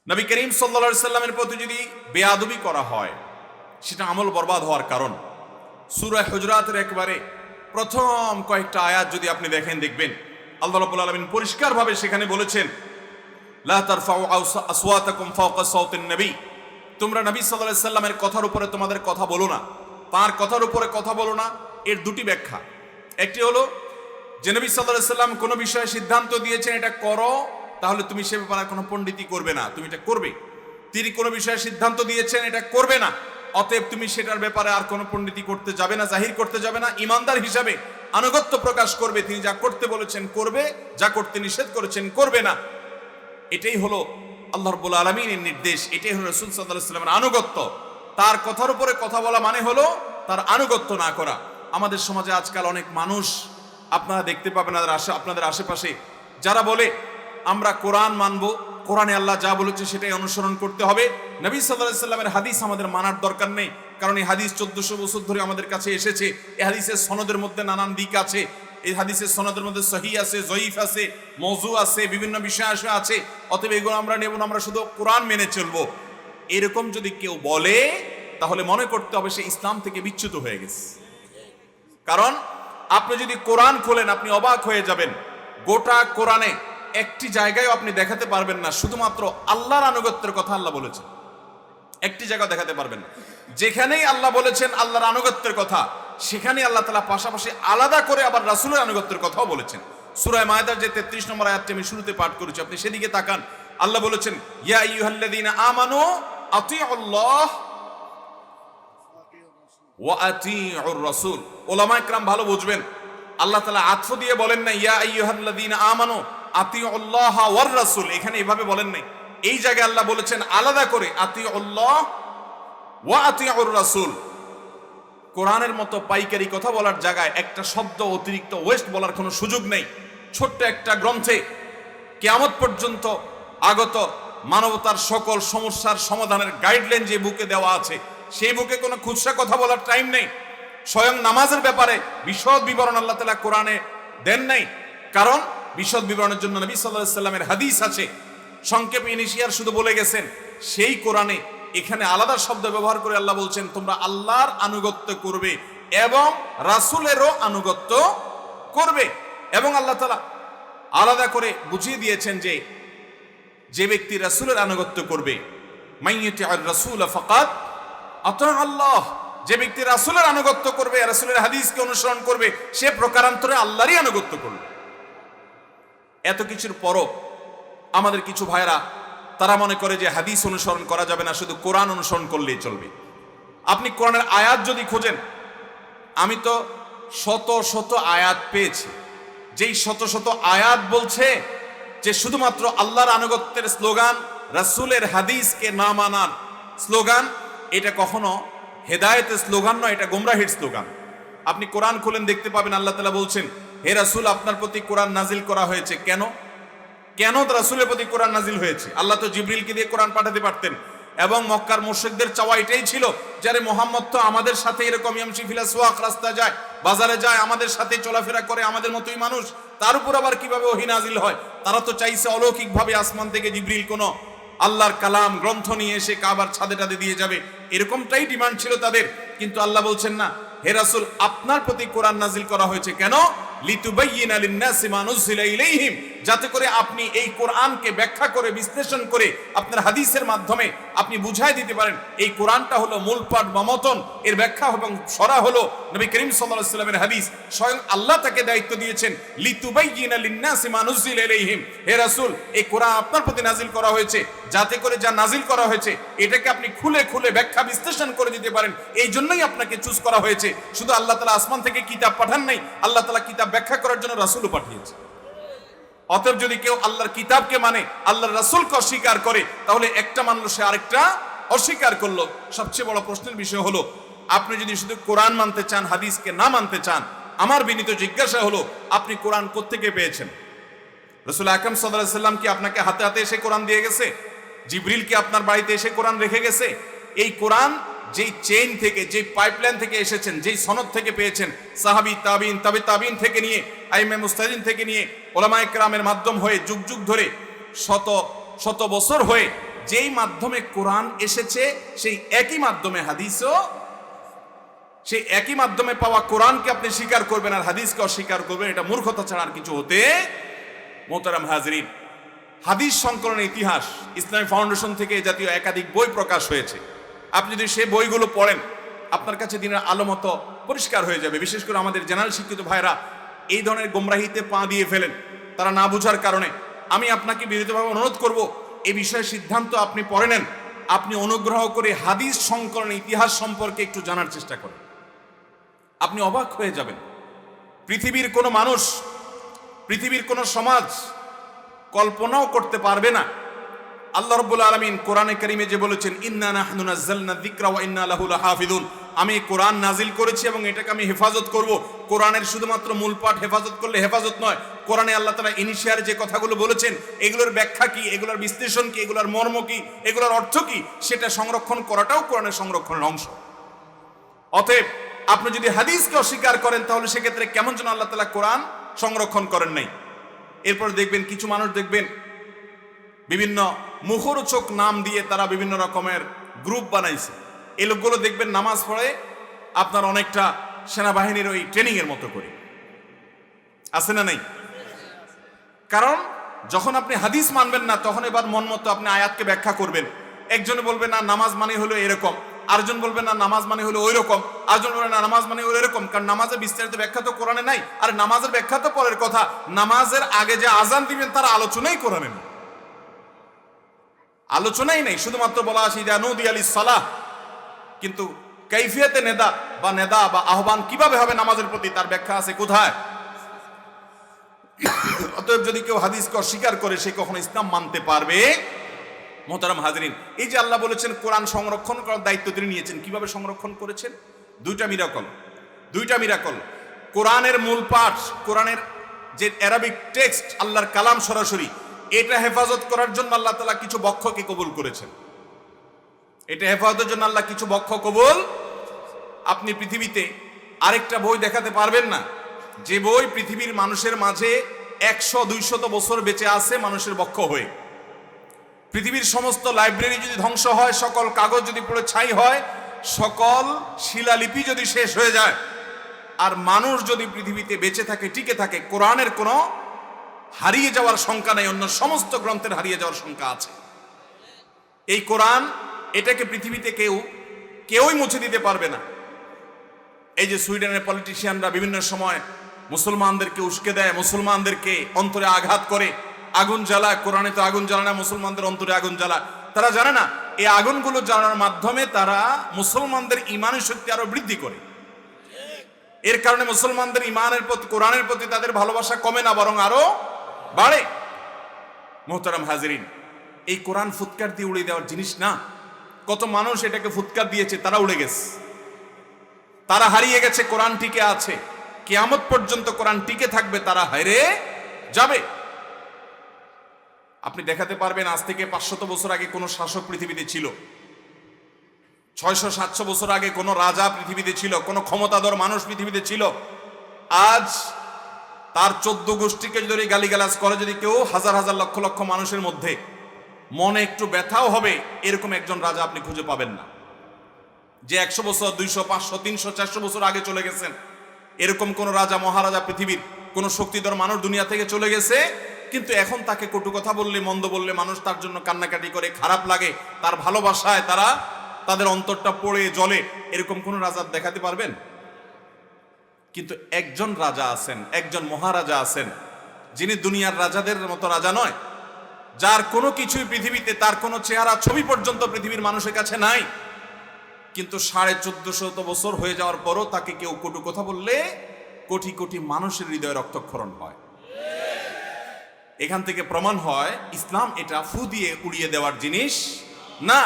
নবী করিম সাল্লাল্লাহু আলাইহি সাল্লামের প্রতি যদি বেয়াদবি করা হয় সেটা আমল বরবাদ হওয়ার কারণ। সূরা হুজুরাতের একবারে প্রথম কয়েকটা আয়াত যদি আপনি দেখেন, দেখবেন আল্লাহ রাব্বুল আলামিন পরিষ্কারভাবে সেখানে বলেছেন, লা তারফাউ আসওয়াতাকুম ফাওকা সাওতিন নবী, তোমরা নবী সাল্লাল্লাহু আলাইহি সাল্লামের কথার উপরে তোমাদের কথা বলো না, তার কথার উপরে কথা বলো না। এর দুটি ব্যাখ্যা। একটি হলো যে নবী সাল্লাল্লাহু আলাইহি সাল্লাম কোনো বিষয়ে সিদ্ধান্ত দিয়েছেন এটা করো, তাহলে তুমি সে ব্যাপারে কোনো পণ্ডিতি করবে না, তুমি এটা করবে। তিনি কোনো বিষয়ে সিদ্ধান্ত দিয়েছেন এটা করবে না, অতএব তুমি সেটার ব্যাপারে আর কোনো পণ্ডিতি করতে যাবে না, জাহির করতে যাবে না, ইমানদার হিসাবে আনুগত্য প্রকাশ করবে। তিনি যা করতে বলেছেন করবে, যা করতে নিষেধ করেছেন করবে না। এটাই হলো আল্লাহ রাব্বুল আলামিনের নির্দেশ, এটাই হলো রাসূল সাল্লাল্লাহু আলাইহি ওয়াসাল্লামের আনুগত্য। তার কথার উপরে কথা বলা মানে হলো তার আনুগত্য না করা। আমাদের সমাজে আজকাল অনেক মানুষ আপনারা দেখতে পাবেন আপনাদের আশেপাশে, যারা বলে আমরা কোরআন মানবো, কোরআনে আল্লাহ যা বলেছে সেটাই অনুসরণ করতে হবে, নবী সাল্লাল্লাহু আলাইহি ওয়াসাল্লামের হাদিস আমাদের মানার দরকার নেই, কারণ এই হাদিস 1400 বছর ধরে আমাদের কাছে এসেছে। এই হাদিসের সনদের মধ্যে নানান দিক আছে, এই হাদিসের সনদের মধ্যে সহিহ আছে, জয়ীফ আছে, মওযু আছে, বিভিন্ন বিষয় আছে, অতএব এগুলো আমরা নেব না, আমরা শুধু কোরআন মেনে চলবো। এরকম যদি কেউ বলে তাহলে মনে করতে হবে সে ইসলাম থেকে বিচ্যুত হয়ে গেছে। কারণ আপনি যদি কোরআন খোলেন আপনি অবাক হয়ে যাবেন, গোটা কোরআনে একটি জায়গায় আপনি দেখাতে পারবেন না শুধুমাত্র আল্লাহর আনুগত্যের কথা আল্লাহ বলেছেন। একটি জায়গা দেখাতে পারবেন না যেখানেই আল্লাহ বলেছেন আল্লাহর আনুগত্যের কথা, সেখানে আল্লাহ তাআলা পাশাপাশি আলাদা করে আবার রাসূলের আনুগত্যের কথাও বলেছেন। সূরা মায়েদার যে 33 নম্বর আয়াতটি আমি শুরুতে পাঠ করেছি, আপনি সেদিকে তাকান। আল্লাহ বলেছেন, ইয়া আইয়ুহাল্লাযীনা আমানু আতিউল্লাহ ওয়া আতিউর রাসূল। উলামা ইকরাম ভালো বুঝবেন, আল্লাহ তাআলা আতফ দিয়ে বলেন না ইয়া আইয়ুহাল্লাযীনা আমানু আতিউল্লাহ ওয়ার রাসূল, এখানে এভাবে বলেন নাই। এই জায়গায় আল্লাহ বলেছেন আলাদা করে আতিউল্লাহ ওয়া আতিউর রাসূল। কোরআনের মতো পাইকারি কথা বলার জায়গায় একটা শব্দ অতিরিক্ত ওয়েস্ট বলার কোনো সুযোগ নেই। ছোট্ট একটা গ্রন্থে কিয়ামত পর্যন্ত আগত মানবতার সকল সমস্যার সমাধানের গাইডলাইন যে বুকে দেওয়া আছে, সেই বুকে কোনো খুচরা কথা বলার টাইম নেই। স্বয়ং নামাজের ব্যাপারে বিশদ বিবরণ আল্লাহ তাআলা কোরআনে দেন নাই, কারণ বিশদ বিবরণের জন্য নবী সাল্লাল্লাহু আলাইহি ওয়াসাল্লামের হাদিস আছে। সংক্ষেপে ইনিশিয়ার শুধু বলে গেছেন, সেই কোরআনে এখানে আলাদা শব্দ ব্যবহার করে আল্লাহ বলছেন তোমরা আল্লাহর আনুগত্য করবে এবং রাসূলেরও আনুগত্য করবে। এবং আল্লাহ তাআলা আলাদা করে বুঝিয়ে দিয়েছেন যে যে ব্যক্তি রাসূলের আনুগত্য করবে, মাইয়্যিতি'আর রাসূল ফাকাদ আতা আল্লাহ, যে ব্যক্তি রাসূলের আনুগত্য করবে, রাসূলের হাদিসকে অনুসরণ করবে, সে প্রকারান্তরে আল্লাহরই আনুগত্য করবে। এত কিছুর পরও আমাদের কিছু ভাইরা তারা মনে করে যে হাদিস অনুসরণ করা যাবে না, শুধু কোরআন অনুসরণ করলেই চলবে। আপনি কোরআনের আয়াত যদি খোঁজেন, আমি তো শত শত আয়াত পেয়েছি, যেই শত শত আয়াত বলছে যে শুধুমাত্র আল্লাহর আনুগত্যের স্লোগান, রাসূলের হাদিসকে না মানার স্লোগান, এটা কখনো হেদায়েতের স্লোগান নয়, এটা গোমরাহির স্লোগান। আপনি কোরআন খুলেন দেখতে পাবেন আল্লাহ তাআলা বলছেন, হে রাসূল আপনার প্রতি কোরআন নাজিল করা হয়েছে। কেন কেন রাসূলের প্রতি কোরআন নাজিল হয়েছে? আল্লাহ তো জিবরিলকে দিয়ে কোরআন পাঠাতে পারতেন, এবং মক্কার মুশরিকদের চাওয়া এটাই ছিল, যারে মোহাম্মদ তো আমাদের সাথে এরকম ইয়ামশি ফিল আসওয়াক, রাস্তা যায়, বাজারে যায়, আমাদের সাথে চলাফেরা করে, আমাদের মতোই মানুষ, তার উপর আবার কিভাবে ওহী নাজিল হয়? তারা তো চাইছে অলৌকিকভাবে আসমান থেকে জিবরিল কোনো আল্লাহর কালাম গ্রন্থ নিয়ে এসে কাবার ছাদে টাদে দিয়ে যাবে, এরকমটাই ডিমান্ড ছিল তাদের। কিন্তু আল্লাহ বলছেন না, হে রাসূল আপনার প্রতি কোরআন নাজিল করা হয়েছে কেন? লিতুবাইয়িনা লিন-নাসি মা নুযিলা ইলাইহিম, যাতে করে আপনি এই কোরআনকে ব্যাখ্যা করে বিশ্লেষণ করে আপনার হাদিসের মাধ্যমে আপনি বুঝাই দিতে পারেন এই কোরআনটা হলো মূলপাঠ বা মতন, এর ব্যাখ্যা এবং সরা হলো নবী করিম সাল্লাল্লাহু আলাইহি ওয়াসাল্লামের হাদিস। স্বয়ং আল্লাহ তাকে দায়িত্ব দিয়েছেন লিতুবাইয়িনা লিন-নাসি মা নুযিলা ইলাইহিম, হে রাসূল এই কোরআন আপনার প্রতি নাজিল করা হয়েছে যাতে করে যা নাজিল করা হয়েছে এটাকে আপনি খুলে খুলে ব্যাখ্যা বিশ্লেষণ করে দিতে পারেন, এই জন্যই আপনাকে চুজ করা হয়েছে। শুধু আল্লাহ তাআলা আসমান থেকে কিতাব পাঠান নাই, আল্লাহ তাআলা কিতাব ব্যাখ্যা করার জন্য রাসূলও পাঠিয়েছে। অতএব যদি কেউ আল্লাহর কিতাবকে মানে, আল্লাহর রাসূলকে অস্বীকার করে, তাহলে একটা মানলো সে আরেকটা অস্বীকার করলো। সবচেয়ে বড় প্রশ্নের বিষয় হলো, আপনি যদি শুধু কোরআন মানতে চান, হাদিসকে না মানতে চান, আমার বিনীত জিজ্ঞাসা হলো আপনি কোরআন কোত্থেকে পেয়েছেন? রাসূল আকরাম সাল্লাল্লাহু আলাইহি ওয়াসাল্লাম কি আপনাকে হাতে হাতে এসে কোরআন দিয়ে গেছে? জিবরিল কি আপনার বাড়িতে এসে কোরআন রেখে গেছে? এই কোরআন যেই চেইন থেকে, যেই পাইপলাইন থেকে এসেছেন, যেই সনদ থেকে পেয়েছেন, সাহাবী, তাবিঈন, তাবে তাবিঈন থেকে নিয়ে, আইম্মে মুজতাহিদিন থেকে নিয়ে, উলামায়ে কেরামের মাধ্যম হয়ে যুগ যুগ ধরে শত শত বছর হয়ে যেই মাধ্যমে কোরআন এসেছে সেই একই মাধ্যমে হাদিসও, সেই একই মাধ্যমে পাওয়া কোরআনকে আপনি স্বীকার করবেন আর হাদিসকে অস্বীকার করবেন, এটা মূর্খতা ছাড়া আর কিছু হতে। মোহতারাম হাজরিন, হাদিস সংকলনের ইতিহাস ইসলামী ফাউন্ডেশন থেকে এ জাতীয় একাধিক বই প্রকাশ হয়েছে। আপনি যদি সেই বইগুলো পড়েন আপনার কাছে দিনের আলো মতো পরিষ্কার হয়ে যাবে। বিশেষ করে আমাদের জেনারেল শিক্ষিত ভাইরা এই ধরনের গোমরাহিতে পা দিয়ে ফেলেন তারা না বুঝার কারণে। আমি আপনাকে বিনীতভাবে অনুরোধ করব এই বিষয়ে সিদ্ধান্ত আপনি পড়ে নেন। আপনি অনুগ্রহ করে হাদিস সংকলনের ইতিহাস সম্পর্কে একটু জানার চেষ্টা করেন, আপনি অবাক হয়ে যাবেন। পৃথিবীর কোনো মানুষ, পৃথিবীর কোনো সমাজ কল্পনাও করতে পারবে না আল্লাহ রাব্বুল আলামিন কোরআনে কারীমে যে বলেছেন ইন্না নাহনু নাযালনা যিকরা ওয়া ইন্না লাহু লাহাফিজুন, আমি কোরআন নাজিল করেছি এবং এটাকে আমি হেফাজত করব। কোরআনের শুধুমাত্র মূল পাঠ হেফাজত করলে হেফাজত নয়, কোরআনে আল্লাহ তাআলা ইনিশিয়ার যে কথাগুলো বলেছেন এগুলোর ব্যাখ্যা কি, এগুলোর বিশ্লেষণ কি, এগুলোর মর্ম কি, এগুলোর অর্থ কি, সেটা সংরক্ষণ করাটাও কোরআনের সংরক্ষণের অংশ। অতএব আপনি যদি হাদিসকে অস্বীকার করেন তাহলে সেক্ষেত্রে কেমন যেন আল্লাহ তাআলা কোরআন সংরক্ষণ করেন নাই। এরপর দেখবেন কিছু মানুষ দেখবেন বিভিন্ন মুখরোচক নাম দিয়ে তারা বিভিন্ন রকমের গ্রুপ বানাইছে। এই লোকগুলো দেখবেন নামাজ পড়ে আপনার অনেকটা সেনাবাহিনীর ওই ট্রেনিং এর মতো করে, আছে না নাই? কারণ যখন আপনি হাদিস মানবেন না তখন এবার মন মতো আপনি আয়াতকে ব্যাখ্যা করবেন। একজনে বলবে না নামাজ মানে হলো এরকম, আরেকজন বলবে না নামাজ মানে হলো ওই রকম, আরেকজন বলবে না নামাজ মানে হলো এরকম। কারণ নামাজের বিস্তারিত ব্যাখ্যা তো কোরআনে নাই। আর নামাজের ব্যাখ্যা তো পরের কথা, নামাজের আগে যে আজান দিবেন তার আলোচনাই কোরআনে নেই, আলোচনাই নেই। শুধুমাত্র বলা আছে ইদা নুদি আলিস সালাহ, কিন্তু কাইফিয়াতে নেদা বা আহ্বান কিভাবে হবে নামাজের প্রতি তার ব্যাখ্যা আছে কোথায়? অতএব যদি কেউ হাদিসকে অস্বীকার করে সে কখনো ইসলাম মানতে পারবে? মোহতারাম হাজরিন, এই যে আল্লাহ বলেছেন কোরআন সংরক্ষণ করার দায়িত্ব তিনি নিয়েছেন, কিভাবে সংরক্ষণ করেছেন? দুইটা মিরাকল। কোরআনের মূল পাঠ, কোরআনের যে অ্যারাবিক টেক্সট আল্লাহর কালাম সরাসরি, এটা হেফাজত করার জন্য আল্লাহ তাআলা কিছু বক্ষকে কবুল করেছেন। এটা হেফাজতের জন্য আল্লাহ কিছু বক্ষ কবুল। আপনি পৃথিবীতে আরেকটা বই দেখাতে পারবেন না যে বই পৃথিবীর মানুষের মাঝে 100-200 বছর বেঁচে আছে মানুষের বক্ষ হয়ে। পৃথিবীর সমস্ত লাইব্রেরি যদি ধ্বংস হয়, সকল কাগজ যদি পুরো ছাই হয়, সকল শিলালিপি যদি শেষ হয়ে যায়, আর মানুষ যদি পৃথিবীতে বেঁচে থাকে, টিকে থাকে, কোরআনের কোনো হারিয়ে যাওয়ার শঙ্কা নাই, অন্য সমস্ত গ্রন্থের হারিয়ে যাওয়ার শঙ্কা আছে। এই কোরআন, এটাকে পৃথিবীতে কেউই মুছে দিতে পারবে না। এই যে সুইডেনের পলিটিশিয়ানরা বিভিন্ন সময় মুসলমানদেরকে উস্কে দেয়, মুসলমানদেরকে অন্তরে আঘাত করে, আগুন জ্বালায়। কোরআনে তো আগুন জ্বালায় না, মুসলমানদের অন্তরে আগুন জ্বালায়। তারা জানে না এই আগুনগুলো জ্বালানোর মাধ্যমে তারা মুসলমানদের ইমানের শক্তি আরো বৃদ্ধি করে। এর কারণে মুসলমানদের ইমানের প্রতি, কোরআনের প্রতি তাদের ভালোবাসা কমে না, বরং আরো বাড়ে। মোহতারাম হাজরিন, এই কোরআন ফুৎকার দিয়ে উড়িয়ে দেওয়ার জিনিস না। কত মানুষ এটাকে ফুৎকার দিয়েছে, তারা উড়ে গেছে, তারা হারিয়ে গেছে, কোরআন টিকে আছে। কিয়ামত পর্যন্ত কোরআন টিকে থাকবে, তারা হেরে যাবে। আপনি দেখাতে পারবেন আজ থেকে 500 বছর আগে কোন শাসক পৃথিবীতে ছিল, 600-700 বছর আগে কোন রাজা পৃথিবীতে ছিল, কোন ক্ষমতাধর মানুষ পৃথিবীতে ছিল। আজ তার 14 গোষ্ঠীকে যদি গালিগালাজ করে যদি কেউ, হাজার হাজার লক্ষ লক্ষ মানুষের মধ্যে মনে একটু ব্যথাও হবে, এরকম একজন রাজা আপনি খুঁজে পাবেন না। যে 100 বছর, 200, 500, 300, 400 বছর আগে চলে গেছেন, এরকম কোন রাজা মহারাজা পৃথিবীর কোন শক্তিধর মানুষ দুনিয়া থেকে চলে গেছে, কিন্তু এখন তাকে কটু কথা বললে, মন্দ বললে মানুষ তার জন্য কান্নাকাটি করে, খারাপ লাগে, তার ভালোবাসায় তারা তাদের অন্তরটা পড়ে জ্বলে, এরকম কোন রাজা দেখাতে পারবেন? কিন্তু একজন রাজা আছেন, একজন মহারাজা আছেন, যিনি দুনিয়ার রাজাদের মতো রাজা নয়, যার কোনো কিছুই পৃথিবীতে, তার কোনো চেহারা ছবি পর্যন্ত পৃথিবীর মানুষের কাছে নাই, কিন্তু 1450 বছর হয়ে যাওয়ার পরও তাকে কেউ কটু কথা বললে কোটি কোটি মানুষের হৃদয়ে রক্তক্ষরণ হয়। এখান থেকে প্রমাণ হয় ইসলাম এটা ফু দিয়ে উড়িয়ে দেওয়ার জিনিস না।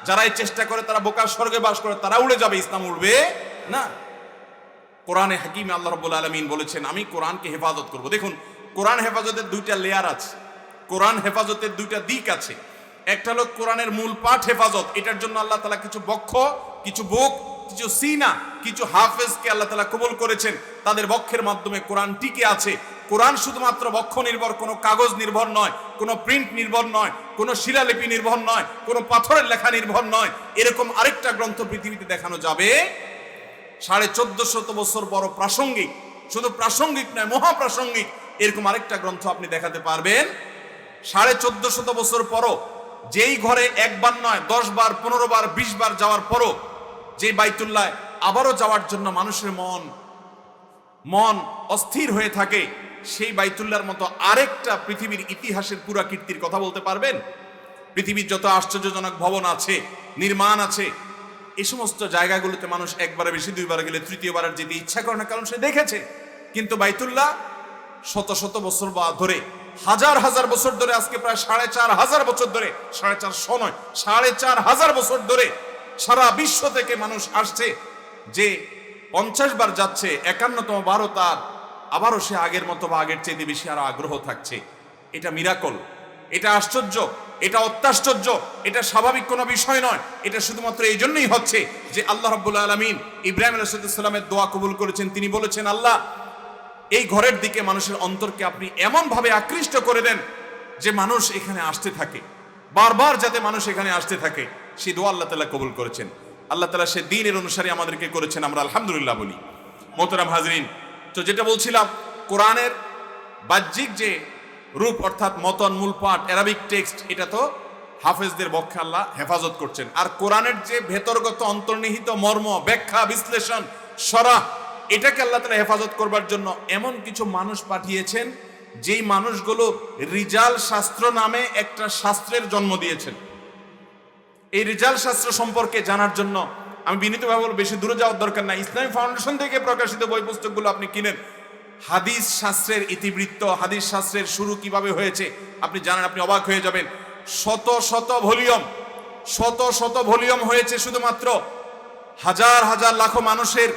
যারা এই চেষ্টা করে তারা বোকার স্বর্গে বাস করে, তারা উড়ে যাবে, ইসলাম উড়বে না। কোরআনে হাকিমে আল্লাহ রাব্বুল আলামিন বলেছেন আমি কোরআনকে হেফাজত করব। দেখুন, কোরআন হেফাজতের দুইটা লেয়ার আছে, কোরআন হেফাজতের দুইটা দিক আছে। একটা হলো কোরআনের মূল পাঠ হেফাজত, এটার জন্য আল্লাহ তাআলা কিছু বক্ষ, কিছু বুক, কিছু সিনা, কিছু হাফেজকে আল্লাহ তাআলা কবুল করেছেন, তাদের বক্ষের মাধ্যমে কোরআন টিকে আছে। কোরআন শুধুমাত্র বক্ষ নির্ভর, কোনো কাগজ নির্ভর নয়, কোনো প্রিন্ট নির্ভর নয়, কোনো শিলালিপি নির্ভর নয়, কোনো পাথরের লেখা নির্ভর নয়। এরকম আরেকটা গ্রন্থ পৃথিবীতে দেখানো যাবে 1450 বছর বড় প্রাসঙ্গিক, শুধু প্রাসঙ্গিক নয় মহাপ্রাসঙ্গিক, এরকম আরেকটা গ্রন্থ আপনি দেখাতে পারবেন 1450 বছর পরও যেই ঘরে একবার নয় 10 বার 15 বার 20 বার যাওয়ার পরও যে বাইতুল্লাহ আবারও যাওয়ার জন্য মানুষের মন অস্থির হয়ে থাকে, সেই বাইতুল্লাহর মতো আরেকটা পৃথিবীর ইতিহাসের পুরা কীর্তির কথা বলতে পারবেন? পৃথিবীর যত আশ্চর্যজনক ভবন আছে, নির্মাণ আছে, এই সমস্ত জায়গাগুলোতে মানুষ একবারে বেশি দুইবার গেলে তৃতীয়বার যেতে ইচ্ছা করে না, কারণ সে দেখেছে। কিন্তু বাইতুল্লাহ শত শত বছর ধরে, হাজার হাজার বছর ধরে, আজকে প্রায় 4500 বছর ধরে, 450 নয় 4500 বছর ধরে সারা বিশ্ব থেকে মানুষ আসছে, যে 50 বার যাচ্ছে, 51তম বারও তার আবারও সে আগের মতো বা আগের চাইতে বেশি আরো আগ্রহ থাকছে। এটা মিরাকল, এটা আশ্চর্য, এটা অত্যাশ্চর্য, এটা স্বাভাবিক কোনো বিষয় নয়। এটা শুধুমাত্র এই জন্যই হচ্ছে যে আল্লাহ রাব্বুল আলামিন ইব্রাহিম আলাইহিস সালামের দোয়া কবুল করেছেন। তিনি বলেছেন, আল্লাহ এই ঘরের দিকে মানুষের অন্তরকে আপনি এমন ভাবে আকৃষ্ট করে দেন যে মানুষ এখানে আসতে থাকে, বারবার যাতে মানুষ এখানে আসতে থাকে, সেই দোয়া আল্লাহ তাআলা কবুল করেছেন। আল্লাহ তাআলা সে দ্বীনের অনুসারী আমাদেরকে করেছেন, আমরা আলহামদুলিল্লাহ বলি। মোহতারাম হাজরিন, তো যেটা বলছিলাম, কোরআনের বাহ্যিক যে রূপ অর্থাৎ মতন, মূল পাঠ, অ্যারাবিক টেক্সট, এটা তো হাফেজদের পক্ষে আল্লাহ হেফাজত করছেন। আর কোরআনের যে ভেতরগত অন্তর্নিহিত মর্ম, ব্যাখ্যা, বিশ্লেষণ, শরহ, এটাকে আল্লাহ তাআলা হেফাজত করবার জন্য এমন কিছু মানুষ পাঠিয়েছেন, যেই মানুষগুলো রিজাল শাস্ত্র নামে একটা শাস্ত্রের জন্ম দিয়েছেন। এই রিজাল শাস্ত্র সম্পর্কে জানার জন্য আমি বিনীতভাবে বলবো, বেশি দূরে যাওয়ার দরকার নাই। ইসলামী ফাউন্ডেশন থেকে প্রকাশিত বই পুস্তকগুলো আপনি কিনেন। হাদিস শাস্ত্রের ইতিবৃত্ত, হাদিস শাস্ত্রের শুরু কিভাবে হয়েছে আপনি জানেন, আপনি অবাক হয়ে যাবেন। শত শত ভলিউম হয়েছে শুধুমাত্র হাজার হাজার লাখো মানুষের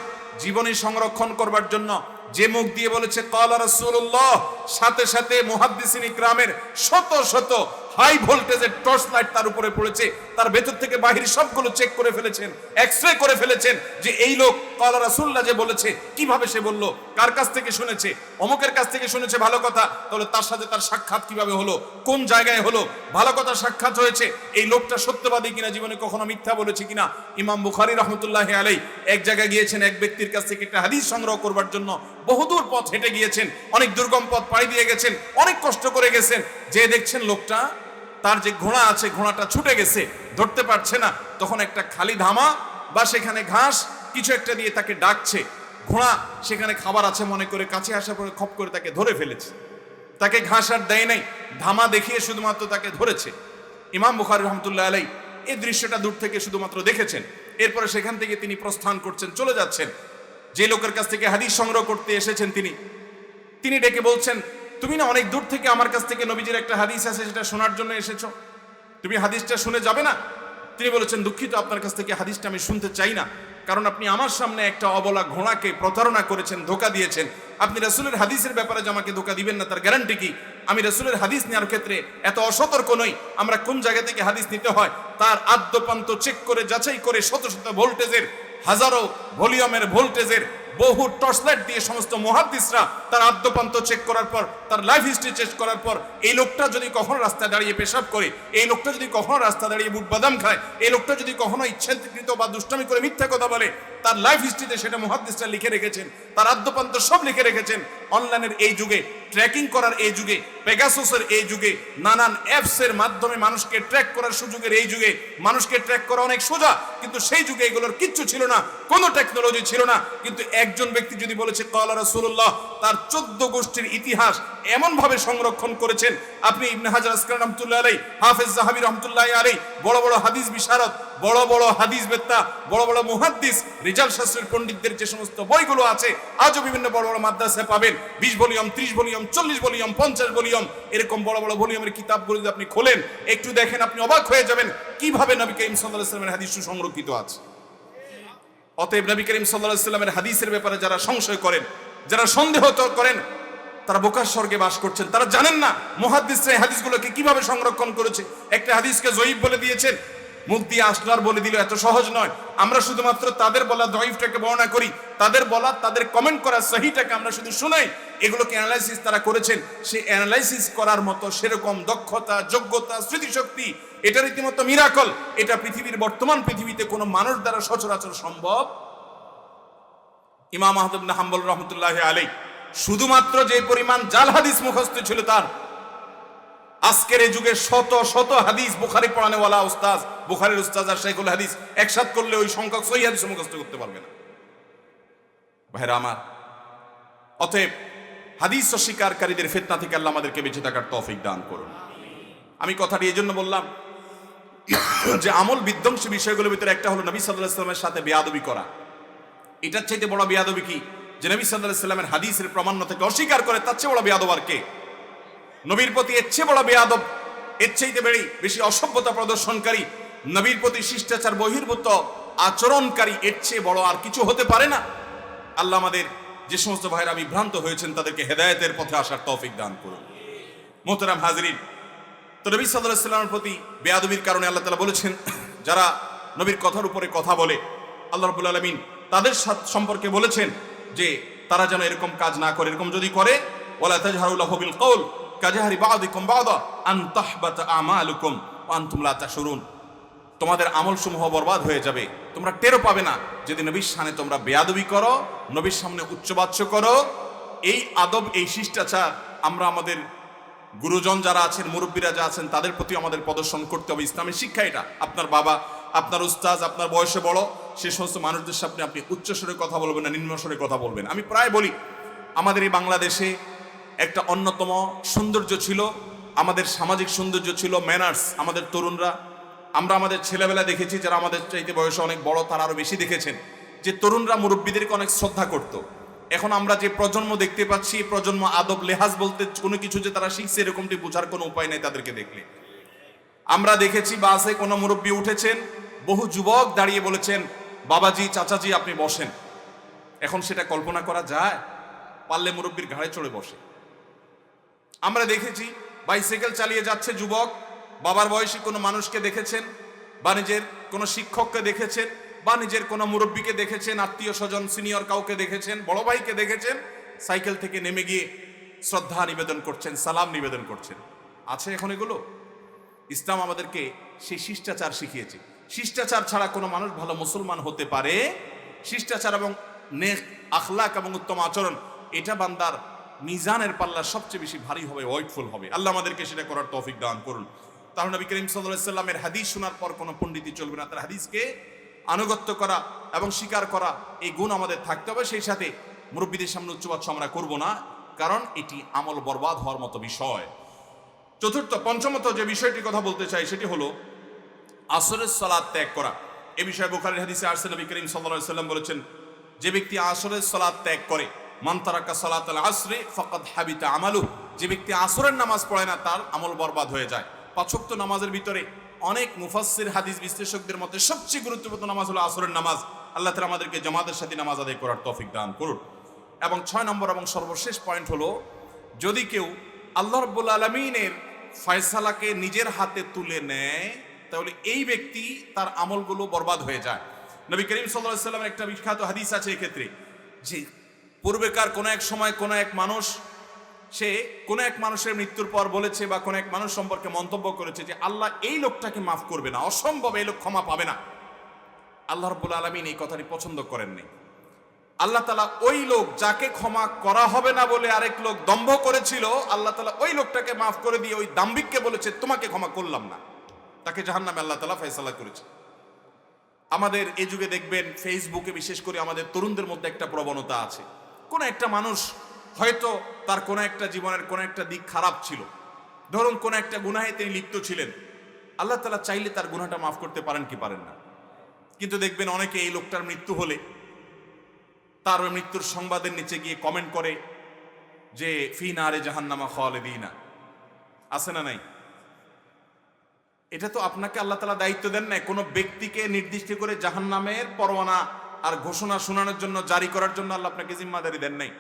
জীবনী সংরক্ষণ করবার জন্য। যে মুখ দিয়ে বলেছে ক্বালা রাসূলুল্লাহ, সাথে সাথে মুহাদ্দিসিন ইকরামের শত হাই ভোল্টেজের টর্চ লাইট তার উপরে পড়েছে, তার ভেতর থেকে বাহির সবগুলো চেক করে ফেলেছেন, এক্সরে করে ফেলেছেন, যে এই লোক ক্বালা রাসূলুল্লাহ যে বলেছে, কিভাবে সে বলল, কার কাছ থেকে শুনেছে, অমুকের কাছ থেকে শুনেছে, ভালো কথা, তাহলে তার সাথে তার সাক্ষাৎ কিভাবে হলো, কোন জায়গায় হলো, ভালো কথা সাক্ষাৎ হয়েছে, এই লোকটা সত্যবাদী কিনা, জীবনে কখনো মিথ্যা বলেছে কিনা। ইমাম বুখারী রাহমাতুল্লাহি আলাইহি এক জায়গায় গিয়েছেন, এক ব্যক্তির কাছ থেকে একটা হাদিস সংগ্রহ করবার জন্য বহুদূর পথ হেঁটে গিয়েছেন, অনেক দুর্গম পথ পাড়ি দিয়ে গেছেন, অনেক কষ্ট করে গেছেন। যে দেখছেন লোকটা, তার যে ঘোড়া আছে, ঘোড়াটা ছুটে গেছে, ধরতে পারছে না। তখন একটা খালি ধামা বা সেখানে ঘাস কিছু একটা দিয়ে তাকে ডাকছে। ঘোড়া সেখানে খাবার আছে মনে করে কাছে আসার পরে খপ করে তাকে ধরে ফেলেছে। তাকে ঘাস আর দেয় নাই, ধামা দেখিয়ে শুধুমাত্র তাকে ধরেছে। ইমাম বুখারী রাহমাতুল্লাহি আলাইহি এই দৃশ্যটা দূর থেকে শুধুমাত্র দেখেছেন। এরপরে সেখান থেকে তিনি প্রস্থান করছেন, চলে যাচ্ছেন। যে লোকের কাছ থেকে হাদিস সংগ্রহ করতে এসেছেন তিনি ডেকে বলছেন, তুমি না অনেক দূর থেকে আমার কাছ থেকে নবীজির একটা হাদিস আছে সেটা শোনার জন্য এসেছো, তুমি হাদিসটা শুনে যাবে না? তিনি বলেছেন, দুঃখিত, আপনার কাছ থেকে হাদিসটা আমি শুনতে চাই না, কারণ আপনি আমার সামনে একটা অবলা ঘোড়াকে প্রতারণা করেছেন, ধোঁকা দিয়েছেন। আপনি রাসূলের হাদিসের ব্যাপারে যে আমাকে ধোঁকা দিবেন না, তার গ্যারান্টি কি? আমি রাসূলের হাদিস নেওয়ার ক্ষেত্রে এত অসতর্ক নই। আমরা কোন জায়গা থেকে হাদিস নিতে হয় তার আদ্যপান্ত চেক করে, যাচাই করে, শত ভোল্টেজের, হাজারো ভলিউমের ভোল্টেজের বহু টর্চলাইট দিয়ে সমস্ত মুহাদ্দিসরা তার আদ্যপান্ত চেক করার পর, তার লাইফ হিস্ট্রি চেক করার পর, এই লোকটা যদি কখনো রাস্তায় দাঁড়িয়ে পেশাব করে, এই লোকটা যদি কখনো রাস্তায় দাঁড়িয়ে বুট বাদাম খায়, এই লোকটা যদি কখনো ইচ্ছাকৃত বা দুষ্টামি করে মিথ্যা কথা বলে, তার লাইফ হিস্ট্রিতে সেটা মুহাদ্দিসরা লিখে রেখেছেন, তার আদ্যপান্ত সব লিখে রেখেছেন। অনলাইনের এই যুগে, ট্র্যাকিং করার এই যুগে, পেগাসাসের এই যুগে, নানান অ্যাপসের মাধ্যমে মানুষকে ট্র্যাক করার সুযোগের এই যুগে, মানুষকে ট্র্যাক করা অনেক সোজা, কিন্তু সেই যুগে এগুলোর কিচ্ছু ছিল না, কোনো টেকনোলজি ছিল না। কিন্তু একজন ব্যক্তি যদি বলেছে ক্বালা রাসূলুল্লাহ, তার 14 গোষ্ঠীর ইতিহাস এমন ভাবে সংরক্ষণ করেছেন। আপনি ইবনে হাজার আসকালানি রাহমাতুল্লাহি আলাইহি, হাফেজ যাহাবী রাহমাতুল্লাহি আলাইহি, বড় বড় হাদিস বিশারদ, বড় বড় হাদিস বেত্তা, বড় বড় মুহাদ্দিস, রিজাল শাস্ত্রের পণ্ডিতদের যে সমস্ত বইগুলো আছে, আজও বিভিন্ন বড় বড় মাদ্রাসায় পাবেন। 20 ভলিউম, 30 ভলিউম, 40 ভলিউম, 50 ভলিউম, এরকম বড় বড় ভলিউমের কিতাবগুলো যদি আপনি খোলেন, একটু দেখেন, আপনি অবাক হয়ে যাবেন কিভাবে নবী করিম সাল্লাল্লাহু আলাইহি ওয়াসাল্লামের হাদিস সংরক্ষিত আছে। অতএব নবী করিম সাল্লাল্লাহু আলাইহি ওয়াসাল্লামের হাদিসের ব্যাপারে যারা সংশয় করেন, যারা সন্দেহ করেন, তারা বোকার স্বর্গে বাস করছেন। তারা জানেন না মুহাদ্দিসরা এই হাদিসগুলোকে কিভাবে সংরক্ষণ করেছে। একটা হাদিসকে যঈফ বলে দিয়েছেন, মুখ দিয়ে আসলার বলে দিল, এত সহজ নয়। আমরা শুধুমাত্র তাদের বলা দঈফটাকে বর্ণনা করি, তাদের বলা, তাদের কমেন্ট করা সহিটাকে আমরা শুধু শুনাই। এগুলোকে অ্যানালাইসিস তারা করেছেন, সেই অ্যানালাইসিস করার মতো সেরকম দক্ষতা, যোগ্যতা, স্মৃতিশক্তি, এটা রীতিমতো মিরাকল। এটা পৃথিবীর বর্তমান পৃথিবীতে কোনো মানুষ দ্বারা সচরাচর সম্ভব। ইমাম আহমদ ইবনে হাম্বল রহমতুল্লাহি আলাইহি শুধুমাত্র যে পরিমাণ জাল হাদিস মুখস্থ ছিল তার, আজকের এই যুগে শত শত হাদিস বুখারী পড়ানেওয়ালা উস্তাদ, বুখারীর উস্তাদ আর শাইখুল হাদিস একসাথে করলে ওই সংখ্যক সহিহ হাদিস মুখস্থ করতে পারবে না। ভাইরা আমার, অতএব হাদিস অস্বীকারীদের ফিতনা থেকে আল্লাহ আমাদেরকে বেঁচে থাকার তৌফিক দান করুন। আমি কথাটি এই জন্য বললাম যে আমল বিধ্বংসী বিষয়গুলোর ভিতরে একটা হলো নবী সাল্লাল্লাহু আলাইহি ওয়াসাল্লামের সাথে বেয়াদবি করা। এটার চাইতে বড় বেয়াদবি কি যে নবী সাল্লাল্লাহু আলাইহি ওয়াসাল্লামের হাদিসের প্রামাণ্য থেকে অস্বীকার করে? তার চেয়ে বড় বেয়াদব আর কে? নবীর প্রতি এর চেয়ে বড় বেয়াদব, এর চাইতে বেশি অসভ্যতা প্রদর্শনকারী, নবীর প্রতি শিষ্টাচার বহির্ভূত আচরণকারী এর চেয়ে বড় আর কিছু হতে পারে না। আল্লাহ আমাদের যে সমস্ত ভাইরা বিভ্রান্ত হয়েছেন তাদেরকে হেদায়েতের পথে আসার তৌফিক দান করুন। মোহতারাম হাজরিন, তো নবী সাল্লাল্লাহু আলাইহি ওয়াসাল্লামের প্রতি বেয়াদবির কারণে আল্লাহ তাআলা বলেছেন, যারা নবীর কথার উপরে কথা বলে, আল্লাহ রাব্বুল আলামিন তাদের সম্পর্কে বলেছেন যে তারা যেন এরকম কাজ না করে। এরকম যদি করে, ওয়ালা তাজহারু লাহু বিল কওল কাজহারি বা'দিকুম বা'দা আন তাহবাতা আমালুকুম ওয়া আনতুম লা তাশউরুন। তোমাদের আমল সমূহ বরবাদ হয়ে যাবে, তোমরা টেরও পাবে না যদি নবীর সামনে তোমরা বেয়াদবি করো, নবীর সামনে উচ্চবাচ্য করো। এই আদব, এই শিষ্টাচার আমরা আমাদের গুরুজন যারা আছেন, মুরব্বীরা যা আছেন, তাদের প্রতি আমাদের প্রদর্শন করতে হবে। ইসলামের শিক্ষা এটা। আপনার বাবা, আপনার উস্তাজ, আপনার বয়সে বড়, সে সমস্ত মানুষদের সামনে আপনি উচ্চস্বরে কথা বলবেন না, নিম্নস্বরে কথা বলবেন। আমি প্রায় বলি, আমাদের এই বাংলাদেশে একটা অন্যতম সৌন্দর্য ছিল, আমাদের সামাজিক সৌন্দর্য ছিল ম্যানার্স। আমাদের তরুণরা, আমরা আমাদের ছেলেবেলা দেখেছি, যারা আমাদের চাইতে বয়সে অনেক বড় তারা আরো বেশি দেখেছেন, যে তরুণরা মুরব্বীদেরকে অনেক শ্রদ্ধা করত। এখন আমরা যে প্রজন্ম দেখতে পাচ্ছি, প্রজন্ম আদব লেহাজ বলতে কোনো কিছু যে তারা শিখছে এরকমটি বোঝার কোনো উপায় নেই তাদেরকে দেখলে। আমরা দেখেছি বাসে কোনো মুরব্বী উঠেছেন, বহু যুবক দাঁড়িয়ে বলেছেন, বাবাজি, চাচাজি আপনি বসেন। এখন সেটা কল্পনা করা যায়? পারলে মুরব্বীর ঘাড়ে চড়ে বসে। আমরা দেখেছি বাইসাইকেল চালিয়ে যাচ্ছে যুবক, বাবার বয়সী কোনো মানুষকে দেখেছেন, বা নিজের কোনো শিক্ষককে দেখেছেন, বা নিজের কোনো মুরব্বীকে দেখেছেন, আত্মীয় স্বজন সিনিয়র কাউকে দেখেছেন, বড় ভাইকে দেখেছেন, সাইকেল থেকে নেমে গিয়ে শ্রদ্ধা নিবেদন করছেন, সালাম নিবেদন করছেন। আছে এখন এগুলো? ইসলাম আমাদেরকে সেই শিষ্টাচার শিখিয়েছে। শিষ্টাচার ছাড়া কোনো মানুষ ভালো মুসলমান হতে পারে? শিষ্টাচার এবং নেক আখলাক এবং উত্তম আচরণ, এটা বান্দার মিজানের পাল্লা সবচেয়ে বেশি ভারী হবে, ওয়েটফুল হবে। আল্লাহ আমাদেরকে সেটা করার তৌফিক দান করুন। তাহলে নবী করিম সাল্লাল্লাহু আলাইহি ওয়াসাল্লামের হাদিস শোনার পর কোনো পণ্ডিতই চলবে না। তার হাদিসকে আনুগত্য করা এবং স্বীকার করা, এই গুণ আমাদের থাকতে হবে। সেই সাথে মুরব্বীদের সামনে উচ্চবাচ্য আমরা করব না, কারণ এটি আমল বরবাদ হওয়ার মতো বিষয়। পঞ্চমত যে বিষয়টির কথা বলতে চাই সেটি হলো আসরের সালাত ত্যাগ করা। এ বিষয়ে বুখারীর হাদিসে আসছে, নবী করিম সাল্লাল্লাহু আলাইহি ওয়াসাল্লাম বলেছেন, যে ব্যক্তি আসরের সালাত ত্যাগ করে, মান তারাকা সালাতাল আসরি ফাকাদ হাবিতা আমালুহু, যে ব্যক্তি আসরের নামাজ পড়ে না তার আমল বরবাদ হয়ে যায়। পাঁচ ওয়াক্ত নামাজের ভিতরে অনেক মুফাসসির হাদিস বিশ্লেষকদের মতে সবচেয়ে গুরুত্বপূর্ণ নামাজ হলো আসরের নামাজ। আল্লাহ তাআলা আমাদেরকে জামাতের সাথে নামাজ আদায় করার তৌফিক দান করুন। এবং 6 নম্বর এবং সর্বশেষ পয়েন্ট হলো, যদি কেউ আল্লাহ রাব্বুল আলামিনের ফয়সালাকে নিজের হাতে তুলে নেয়, তাহলে এই ব্যক্তি তার আমলগুলো বরবাদ হয়ে যায়। নবী করিম সাল্লাল্লাহু আলাইহি ওয়াসাল্লামের একটা বিখ্যাত হাদিস আছে এক্ষেত্রে, যে পূর্বেকার কোনো এক সময় কোনো এক মানুষ, সে কোনো এক মানুষের মৃত্যুর পর বলেছে বা কোনো এক মানুষ সম্পর্কে মন্তব্য করেছে যে আল্লাহ এই লোকটাকে মাফ করবে না, অসম্ভব, এই লোক ক্ষমা পাবে না। আল্লাহ রাব্বুল আলামিন এই কথাটি পছন্দ করেননি। আল্লাহ তাআলা ওই লোক যাকে ক্ষমা করা হবে না বলে আরেক লোক দম্ভ করেছিল, আল্লাহ তাআলা ওই লোকটাকে মাফ করে দিয়ে ওই দাম্ভিককে বলেছে তোমাকে ক্ষমা করলাম না, তাকে জাহান্নামে আল্লাহ তাআলা ফয়সালা করেছে। আমাদের এই যুগে দেখবেন ফেসবুকে বিশেষ করে আমাদের তরুণদের মধ্যে একটা প্রবণতা আছে, কোনো একটা মানুষ হয়তো তার কোনো একটা জীবনের কোনো একটা দিক খারাপ ছিল, ধরুন কোনো একটা গুনাহে তিনি লিপ্ত ছিলেন, আল্লাহ তাআলা চাইলে তার গুনাহটা মাফ করতে পারেন কি পারেন না। কিন্তু দেখবেন অনেকে এই লোকটার মৃত্যু হলে তার মৃত্যুর সংবাদের নিচে গিয়ে কমেন্ট করে যে ফি নারে জাহান্নামা খালিদিনা, আছে না নাই? এটা তো আপনাকে আল্লাহ তাআলা দায়িত্ব দেন নাই কোনো ব্যক্তিকে নির্দিষ্ট করে জাহান্নামের পরোয়ানা আর ঘোষণা শোনানোর জন্য, জারি করার জন্য আল্লাহ আপনাকে জিম্মাদারি দেন নাই।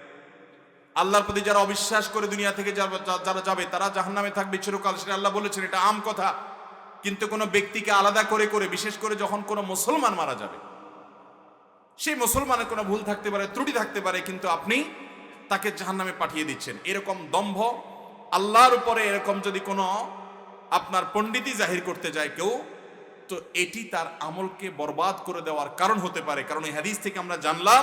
আল্লাহর প্রতি যারা অবিশ্বাস করে দুনিয়া থেকে যারা যাবে তারা জাহান্নামে থাকবে চিরকাল, সেটা আল্লাহ বলেছেন, এটা আম কথা। কিন্তু কোনো ব্যক্তিকে আলাদা করে করে, বিশেষ করে যখন কোনো মুসলমান মারা যাবে, সেই মুসলমানের কোনো ভুল থাকতে পারে, ত্রুটি থাকতে পারে, কিন্তু আপনি তাকে জাহান্নামে পাঠিয়ে দিচ্ছেন। এরকম দম্ভ আল্লাহর উপরে এরকম যদি কোনো আপনার পণ্ডিতি জাহির করতে যায় কেউ, তো এটি তার আমলকে বরবাদ করে দেওয়ার কারণ হতে পারে। কারণ এই হাদিস থেকে আমরা জানলাম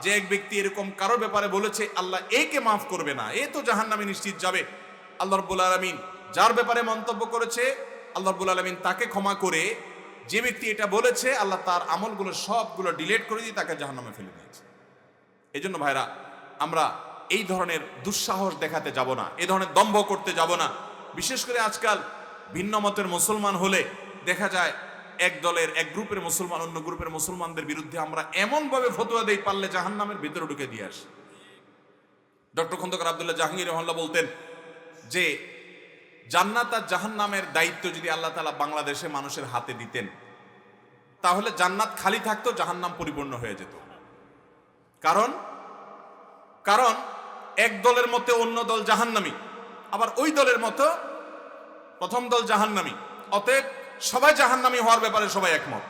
যে এক ব্যক্তি এরকম কারোর ব্যাপারে বলেছে আল্লাহ একে মাফ করবে না, এ তো জাহান্নামে নিশ্চিত যাবে। আল্লাহ রাব্বুল আলামিন যার ব্যাপারে মন্তব্য করেছে আল্লাহ রাব্বুল আলামিন তাকে ক্ষমা করে, যে ব্যক্তি এটা বলেছে আল্লাহ তার আমলগুলো সবগুলো ডিলিট করে দিয়ে তাকে জাহান্নামে ফেলে দিয়েছে। এই জন্য ভাইরা, আমরা এই ধরনের দুঃসাহস দেখাতে যাব না, এই ধরনের দম্ভ করতে যাব না। বিশেষ করে আজকাল ভিন্ন মতের মুসলমান হলে দেখা যায় এক দলের এক গ্রুপের মুসলমান অন্য গ্রুপের মুসলমানদের বিরুদ্ধে আমরা এমনভাবে ফতোয়া দেই পারলে জাহান্নামের ভিতরে ঢুকে দিয়ে আসি। ডক্টর খন্দকার আব্দুল্লাহ জাহাঙ্গীর রহমাল্লাহ বলতেন যে জান্নাত আর জাহান্নামের দায়িত্ব যদি আল্লাহ তাআলা বাংলাদেশে মানুষের হাতে দিতেন, তাহলে জান্নাত খালি থাকতো, জাহান্নাম পরিপূর্ণ হয়ে যেত। কারণ কারণ এক দলের মতে অন্য দল জাহান্নামী, আবার ওই দলের মতো প্রথম দল জাহান্নামী। অতএব সবাই জাহান্নামী হওয়ার ব্যাপারে সবাই একমত,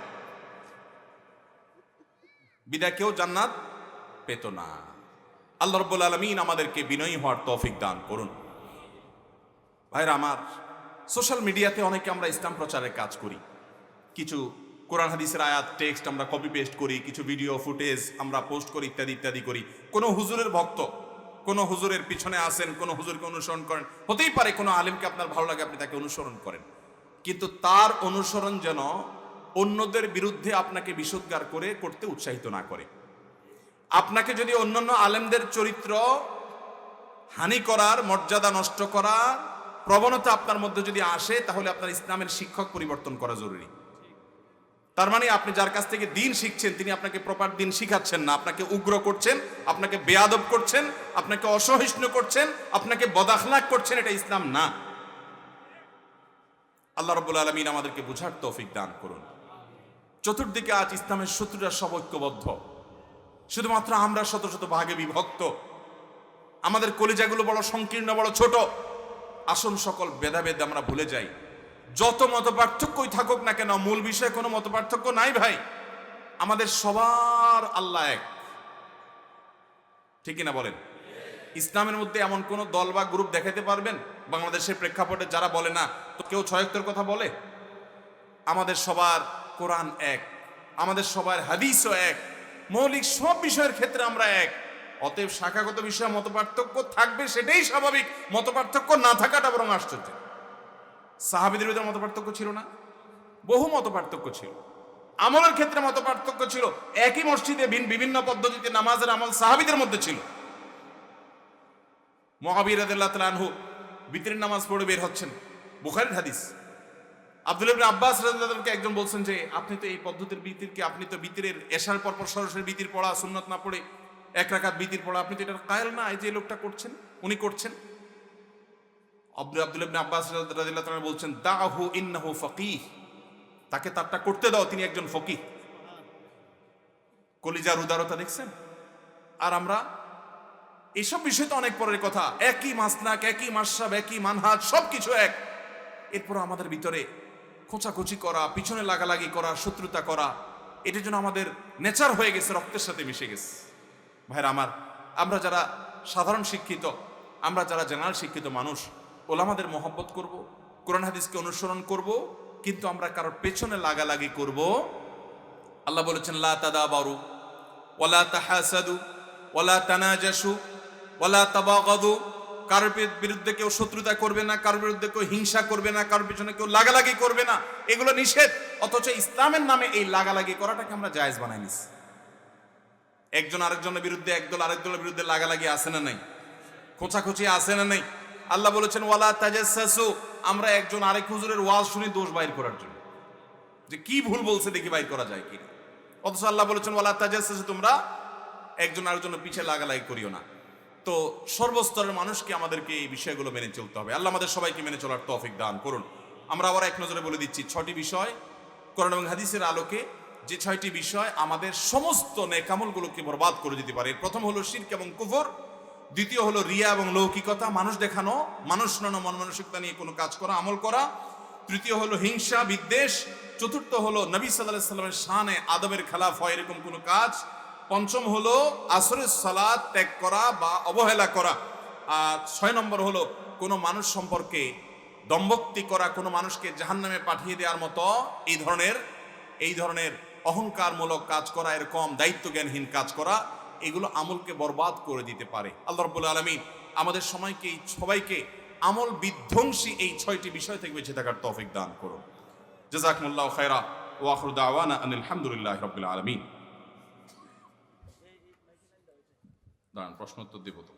বিদায় কেউ জান্নাত পেত না। আল্লাহ রাব্বুল আলামিন আমাদেরকে বিনয়ী হওয়ার তৌফিক দান করুন। ভাইরা আমার, সোশ্যাল মিডিয়াতে অনেকে আমরা ইসলাম প্রচারের কাজ করি, কিছু কোরআন হাদিসের আয়াত টেক্সট আমরা কপি পেস্ট করি, কিছু ভিডিও ফুটেজ আমরা পোস্ট করি, ইত্যাদি ইত্যাদি করি। কোনো হুজুরের ভক্ত, কোনো হুজুরের পিছনে আসেন, কোনো হুজুরকে অনুসরণ করেন, হতেই পারে কোনো আলেমকে আপনার ভালো লাগে, আপনি তাকে অনুসরণ করেন, কিন্তু তার অনুসরণ যেন অন্যদের বিরুদ্ধে আপনাকে বিষোদ্গার করে করতে উৎসাহিত না করে। আপনাকে যদি অন্যান্য আলেমদের চরিত্র হানি করার, মর্যাদা নষ্ট করার প্রবণতা আপনার মধ্যে যদি আসে, তাহলে আপনার ইসলামের শিক্ষক পরিবর্তন করা জরুরি। তার মানে আপনি যার কাছ থেকে দিন শিখছেন তিনি আপনাকে প্রপার দিন শিখাচ্ছেন না, আপনাকে উগ্র করছেন, আপনাকে বেয়াদব করছেন, আপনাকে অসহিষ্ণু করছেন, আপনাকে বদাখলাক করছেন। এটা ইসলাম না। আল্লাহ রাব্বুল আলামিন আমাদেরকে বুঝার তৌফিক দান করুন। চতুর্দিকে আজ ইসলামের শত্রুরা সব ঐক্যবদ্ধ, শুধুমাত্র আমরা শত শত ভাগে বিভক্ত। আমাদের কলিজাগুলো বড় সংকীর্ণ, বড় ছোট। আসুন সকল ভেদাভেদ আমরা ভুলে যাই। যত মত পার্থক্যই থাকুক না কেন, মূল বিষয়ে কোনো মত পার্থক্য নাই ভাই। আমাদের সবার আল্লাহ এক, ঠিক না বলেন? ইসলামের মধ্যে এমন কোন দল বা গ্রুপ দেখাতে পারবেন বাংলাদেশের প্রেক্ষাপটে যারা বলে না তো কেউ ছয়ক্তর কথা বলে? আমাদের সবার কোরআন এক, আমাদের সবার হাদিসও এক, মৌলিক সব বিষয়ের ক্ষেত্রে আমরা এক। অতএব শাখাগত বিষয়ে মত পার্থক্য থাকবে, সেটাই স্বাভাবিক। মত পার্থক্য না থাকাটা বরং আশ্চর্য। সাহাবীদের ভিতরে মত পার্থক্য ছিল না? বহু মত পার্থক্য ছিল। আমলের ক্ষেত্রে মত পার্থক্য ছিল। একই মসজিদে বিভিন্ন পদ্ধতিতে নামাজের আমল সাহাবীদের মধ্যে ছিল। মুআবিয়া রাদিয়াল্লাহু তাআলা আনহু বিতরের নামাজ পড়ে বের হচ্ছেন, বুখারীর হাদিস। আব্দুল্লাহ ইবনে আব্বাস রাদিয়াল্লাহু তাআলাকে একজন বলছেন যে আপনি তো এই পদ্ধতির বিতিরকে, আপনি তো বিতরের এশার পরপর সরাসরি বিতির পড়া, সুন্নাত না পড়ে এক রাকাত বিতির পড়া, আপনি তো এটা কায়েল না, এই যে লোকটা করছেন, উনি করছেন। আব্দুল্লাহ ইবনে আব্বাস রাদিয়াল্লাহু তাআলা বলছেন দাহু ইন্নাহু ফাকিহ, তাকে তারটা করতে দাও, তিনি একজন ফকিহ। কলিজার উদারতা দেখছেন? আর আমরা এইসব বিষয় তো অনেক পরের কথা। একই মাসলাক, একই মাসহাব, একই মানহাজ, সবকিছু এক। এরপর আমাদের ভিতরে খোঁচাখুচি করা, পিছনে লাগালাগি করা, শত্রুতা করা, এটার জন্য আমাদের নেচার হয়ে গেছে, রক্তের সাথে মিশে গেছে। ভাইরা আমার, আমরা যারা সাধারণ শিক্ষিত, আমরা যারা জেনারেল শিক্ষিত মানুষ, ওলামাদের মহব্বত করব, কোরআন হাদিসকে অনুসরণ করব, কিন্তু আমরা কারোর পেছনে লাগালাগি করব। আল্লাহ বলেছেন লা তাদাবারু ওয়ালা তাহাসাদু ওয়ালা তানাজাসু ওয়ালা তাবাগাদু, কারোর বিরুদ্ধে কেউ শত্রুতা করবে না, কারোর বিরুদ্ধে কেউ হিংসা করবে না, কারোর পিছনে কেউ লাগালাগি করবে না, এগুলো নিষেধ। অথচ ইসলামের নামে এই লাগালাগি করাটাকে আমরা জায়েজ বানাই নিছি। একজন আরেকজনের বিরুদ্ধে, একদল আরেক দলের বিরুদ্ধে লাগালাগি আছে না নাই? খোঁচাখুচি আছে না নাই? আল্লাহ বলেছেন ওয়ালা তাজাসসু, আমরা একজন আরেক হুজুরের ওয়াজ শুনি দোষ বাইর করার জন্য, যে কি ভুল বলছে দেখি বাইর করা যায় কিনা। অথচ আল্লাহ বলেছেন ওয়ালা তাজাসসু, তোমরা একজন আরেকজনের পিছে লাগালাগি করিও না। তো সর্বস্তরের মানুষকে আমাদেরকে এই বিষয়গুলো মেনে চলতে হবে। আল্লাহ আমাদের সবাইকে মেনে চলার তৌফিক দান করুন। আমরা আবার এক নজরে বলে দিচ্ছি 6টি বিষয় কোরআন এবং হাদিসের আলোকে, যে 6টি বিষয় আমাদের সমস্ত নেক আমলগুলোকে বরবাদ করে দিতে পারে। প্রথম হলো শিরক এবং কুফর, দ্বিতীয় হলো রিয়া এবং লৌকিকতা, মানুষ দেখানো, মানুষ শোনানো, মন মানসিকতা নিয়ে কোনো কাজ করা, আমল করা। তৃতীয় হলো হিংসা বিদ্বেষ। চতুর্থ হলো নবী সাল্লাল্লাহু আলাইহি ওয়াসাল্লামের শানে আদবের খেলাফ হয় এরকম কোনো কাজ। পঞ্চম হলো আসরের সালাত ত্যাগ করা বা অবহেলা করা। আর 6 নম্বর হলো কোনো মানুষ সম্পর্কে দম্ভক্তি করা, কোনো মানুষকে জাহান্নামে পাঠিয়ে দেওয়ার মতো এই ধরনের অহংকারমূলক কাজ করা, এরকম দায়িত্ব জ্ঞানহীন কাজ করা, এগুলো আমলকে বরবাদ করে দিতে পারে। আল্লাহ রাব্বুল আলামিন আমাদের সবাইকে আমল বিধ্বংসী এই 6টি বিষয় থেকে বেঁচে থাকার তৌফিক দান করুন। জাযাকুমুল্লাহু খায়রা ওয়া আখিরু দাওয়ানা আনিল হামদুলিল্লাহি রাব্বিল আলামিন। দাঁড়ান, প্রশ্ন উত্তর দেব তো।